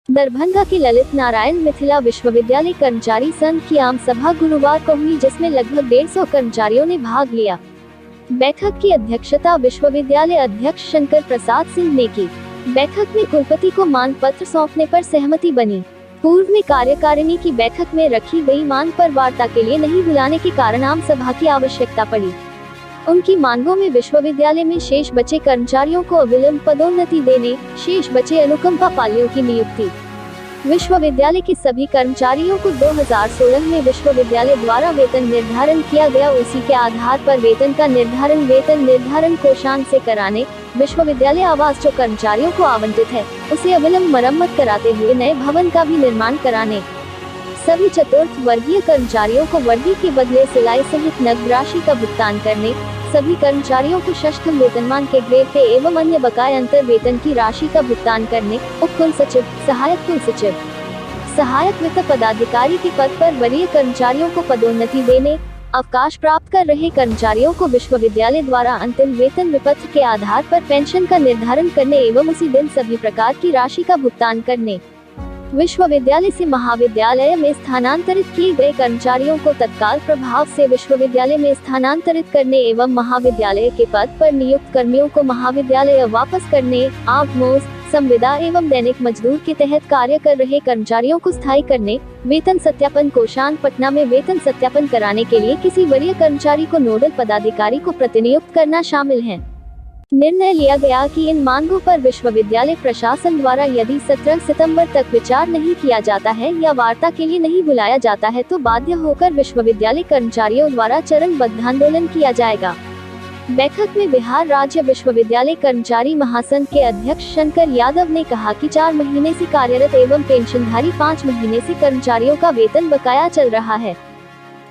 दरभंगा के ललित नारायण मिथिला विश्वविद्यालय कर्मचारी संघ की आम सभा गुरुवार को हुई, जिसमें लगभग 150 कर्मचारियों ने भाग लिया। बैठक की अध्यक्षता विश्वविद्यालय अध्यक्ष शंकर प्रसाद सिंह ने की। बैठक में कुलपति को मांग पत्र सौंपने पर सहमति बनी। पूर्व में कार्यकारिणी की बैठक में रखी गई मांग पर वार्ता के लिए नहीं बुलाने के कारण आम सभा की आवश्यकता पड़ी। उनकी मांगों में विश्वविद्यालय में शेष बचे कर्मचारियों को अविलंब पदोन्नति देने, शेष बचे अनुकंपा पालियों की नियुक्ति। विश्वविद्यालय के सभी कर्मचारियों को 2016 में विश्वविद्यालय द्वारा वेतन निर्धारण किया गया, उसी के आधार पर वेतन का वेतन निर्धारण कोषांग से कराने, विश्वविद्यालय आवास जो कर्मचारियों को आवंटित है उसे अविलंब मरम्मत कराते हुए नए भवन का भी निर्माण कराने, सभी चतुर्थ वर्गीय कर्मचारियों को वर्दी के बदले सिलाई सहित नकद राशि का भुगतान करने, सभी कर्मचारियों को षष्ठम वेतनमान के ग्रेड पे एवं अन्य बकाये अंतर वेतन की राशि का भुगतान करने, उप कुल सचिव, सहायक कुल सचिव, सहायक वित्त पदाधिकारी के पद पर वरीय कर्मचारियों को पदोन्नति देने, अवकाश प्राप्त कर रहे कर्मचारियों को विश्वविद्यालय द्वारा अंतिम वेतन विपत्र के आधार पर पेंशन का निर्धारण करने एवं उसी दिन सभी प्रकार की राशि का भुगतान करने, विश्वविद्यालय से महाविद्यालय में स्थानांतरित किए गए कर्मचारियों को तत्काल प्रभाव से विश्वविद्यालय में स्थानांतरित करने एवं महाविद्यालय के पद पर नियुक्त कर्मियों को महाविद्यालय वापस करने, आगमोस, संविदा एवं दैनिक मजदूर के तहत कार्य कर रहे कर्मचारियों को स्थायी करने, वेतन सत्यापन कोषांग पटना में वेतन सत्यापन कराने के लिए किसी वरीय कर्मचारी को नोडल पदाधिकारी को प्रतिनियुक्त करना शामिल है। निर्णय लिया गया कि इन मांगों पर विश्वविद्यालय प्रशासन द्वारा यदि 17 सितंबर तक विचार नहीं किया जाता है या वार्ता के लिए नहीं बुलाया जाता है तो बाध्य होकर विश्वविद्यालय कर्मचारियों द्वारा चरणबद्ध आंदोलन किया जाएगा। बैठक में बिहार राज्य विश्वविद्यालय कर्मचारी महासंघ के अध्यक्ष शंकर यादव ने कहा कि 4 महीने से कार्यरत एवं पेंशनधारी 5 महीने से कर्मचारियों का वेतन बकाया चल रहा है।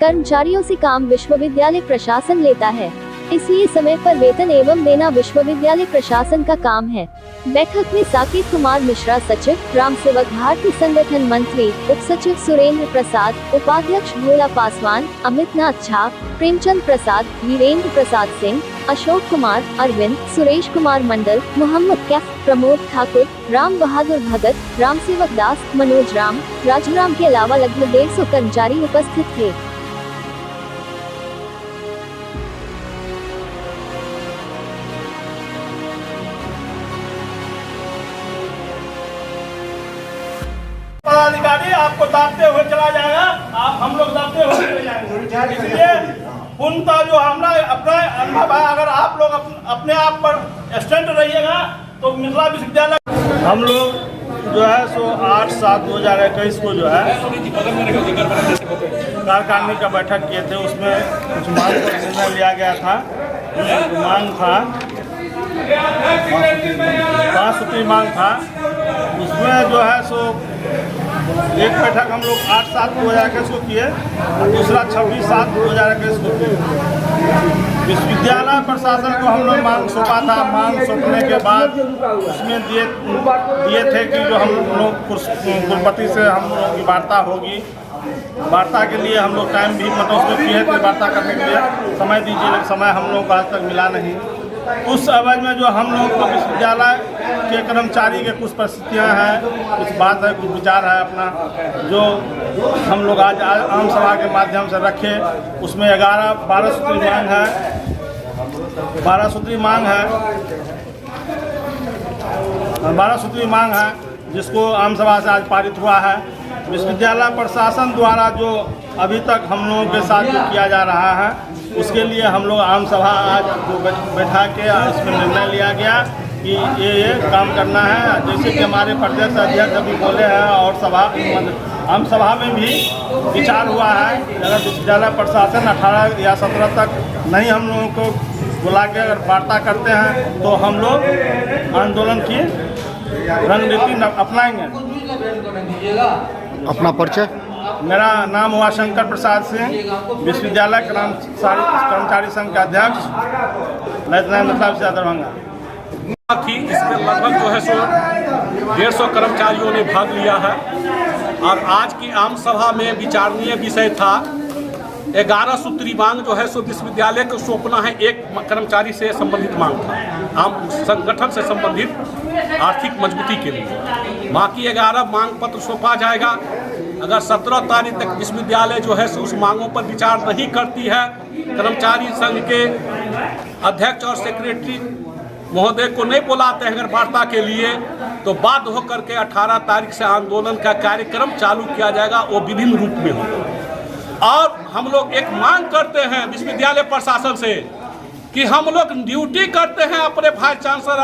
कर्मचारियों से काम विश्वविद्यालय प्रशासन लेता है, इसलिए समय पर वेतन एवं देना विश्वविद्यालय प्रशासन का काम है। बैठक में साकेत कुमार मिश्रा सचिव, राम सेवक भारती संगठन मंत्री, उप सचिव सुरेंद्र प्रसाद, उपाध्यक्ष भोला पासवान, अमित नाथ झा, प्रेमचंद प्रसाद, वीरेंद्र प्रसाद सिंह, अशोक कुमार, अरविंद, सुरेश कुमार मंडल, मोहम्मद कैफ, प्रमोद ठाकुर, राम बहादुर भगत, राम सेवक दास, मनोज राम, राजूराम के अलावा लगभग 150 कर्मचारी उपस्थित थे। अधिकारी आपको दाबते हुए चला जाएगा, आप हम लोग दाबते हुए चले जाएंगे। इसलिए पूर्णतः जो हमारा अपना अनुभव है, अगर आप लोग अपने आप पर स्टैंड रहिएगा तो मिथिला विश्वविद्यालय हम लोग जो है सो 8/7/2021 को जो है कार्यकारिणी का बैठक किए थे। उसमें कुछ मांग पर निर्णय लिया गया था। मांग था 5 सूत्री मांग था। उसमें जो है सो एक बैठक हम लोग 8/7/2021 को किए और दूसरा 26/7/2021 को किए। विश्वविद्यालय प्रशासन को हम लोग मांग सौंपा था। मांग सौंपने के बाद उसमें दिए थे कि जो हम लोग कुलपति से हम लोगों की वार्ता होगी। वार्ता के लिए हम लोग टाइम भी मतलब उसमें किए थे, वार्ता करने के लिए समय दीजिए, लेकिन समय हम लोगों को आज तक मिला नहीं। उस अवधि में जो हम लोग को विश्वविद्यालय के कर्मचारी के कुछ परिस्थितियाँ हैं, कुछ बात है, कुछ विचार है अपना, जो हम लोग आज आम सभा के माध्यम से रखे। उसमें 12 सूत्री मांग है। 12 सूत्री मांग है। 12 सूत्री मांग है जिसको आम सभा से आज पारित हुआ है। विश्वविद्यालय प्रशासन द्वारा जो अभी तक हम लोगों के साथ जो किया जा रहा है, उसके लिए हम लोग आम सभा आज जो बैठा के इसमें निर्णय लिया गया कि ये काम करना है। जैसे कि हमारे प्रदेश अध्यक्ष अभी बोले हैं और आम सभा में भी विचार हुआ है, अगर विश्वविद्यालय प्रशासन 18 या 17 तक नहीं हम लोगों को बुला के अगर वार्ता करते हैं तो हम लोग आंदोलन की रणनीति अपनाएंगे। अपना परिचय। मेरा नाम हुआ शंकर प्रसाद सिंह, विश्वविद्यालय कर्मचारी संघ का अध्यक्ष, मतलब से दरभंगा। इसमें लगभग जो है सो 150 कर्मचारियों ने भाग लिया है और आज की आम सभा में विचारणीय विषय था 11 सूत्री मांग जो है सो विश्वविद्यालय को सौंपना है। एक कर्मचारी से संबंधित मांग था, आम संगठन से संबंधित आर्थिक मजबूती के लिए। बाकी 11 मांग पत्र सौंपा जाएगा। अगर 17 तारीख तक विश्वविद्यालय जो है उस मांगों पर विचार नहीं करती है, कर्मचारी संघ के अध्यक्ष और सेक्रेटरी महोदय को नहीं बुलाते हैं अगर वार्ता के लिए, तो बाध्य होकर के 18 तारीख से आंदोलन का कार्यक्रम चालू किया जाएगा। वो विभिन्न रूप में होगा। और हम लोग एक मांग करते हैं विश्वविद्यालय प्रशासन से कि हम लोग ड्यूटी करते हैं अपने वाइस चांसलर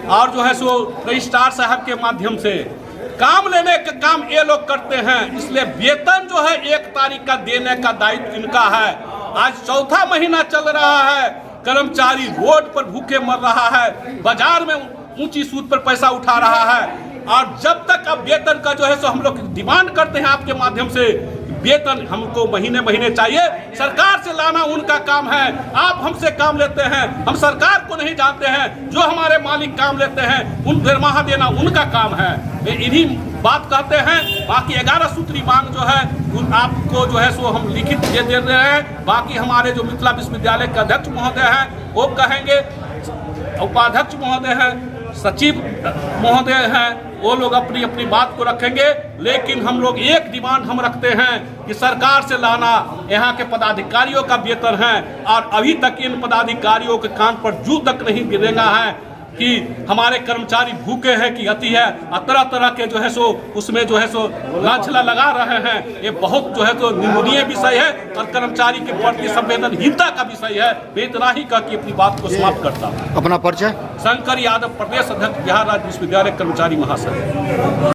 और जो है सो रजिस्ट्रार साहब के माध्यम से, काम लेने का काम ये लोग करते हैं, इसलिए वेतन जो है 1 तारीख का देने का दायित्व इनका है। आज 4था महीना चल रहा है, कर्मचारी रोड पर भूखे मर रहा है, बाजार में ऊंची सूद पर पैसा उठा रहा है। और जब तक अब वेतन का जो है सो हम लोग डिमांड करते हैं आपके माध्यम से, वेतन हमको महीने महीने चाहिए। सरकार से लाना उनका काम है, आप हमसे काम लेते हैं, हम सरकार को नहीं जानते हैं। जो हमारे मालिक काम लेते हैं उन दरमाहा देना उनका काम है। इन्हीं बात कहते हैं। बाकी 11 सूत्री मांग जो है उन आपको जो है सो हम लिखित दे रहे हैं। बाकी हमारे जो मिथिला विश्वविद्यालय के अध्यक्ष महोदय हैं वो कहेंगे, उपाध्यक्ष महोदय हैं, सचिव महोदय हैं, वो लोग अपनी अपनी बात को रखेंगे। लेकिन हम लोग एक डिमांड हम रखते हैं कि सरकार से लाना यहाँ के पदाधिकारियों का वेतन है। और अभी तक इन पदाधिकारियों के कान पर जू तक नहीं गिरेगा है कि हमारे कर्मचारी भूखे हैं कि अति है। तरह तरह के जो है सो उसमें जो है सो लांछना लगा रहे हैं। ये बहुत जो है तो निंदनीय विषय है और कर्मचारी के प्रति संवेदनहीनता का विषय है। मैं इतना ही कह के अपनी बात को समाप्त करता हूँ। अपना परिचय। शंकर यादव, प्रदेश अध्यक्ष बिहार राज्य विश्वविद्यालय कर्मचारी महासंघ।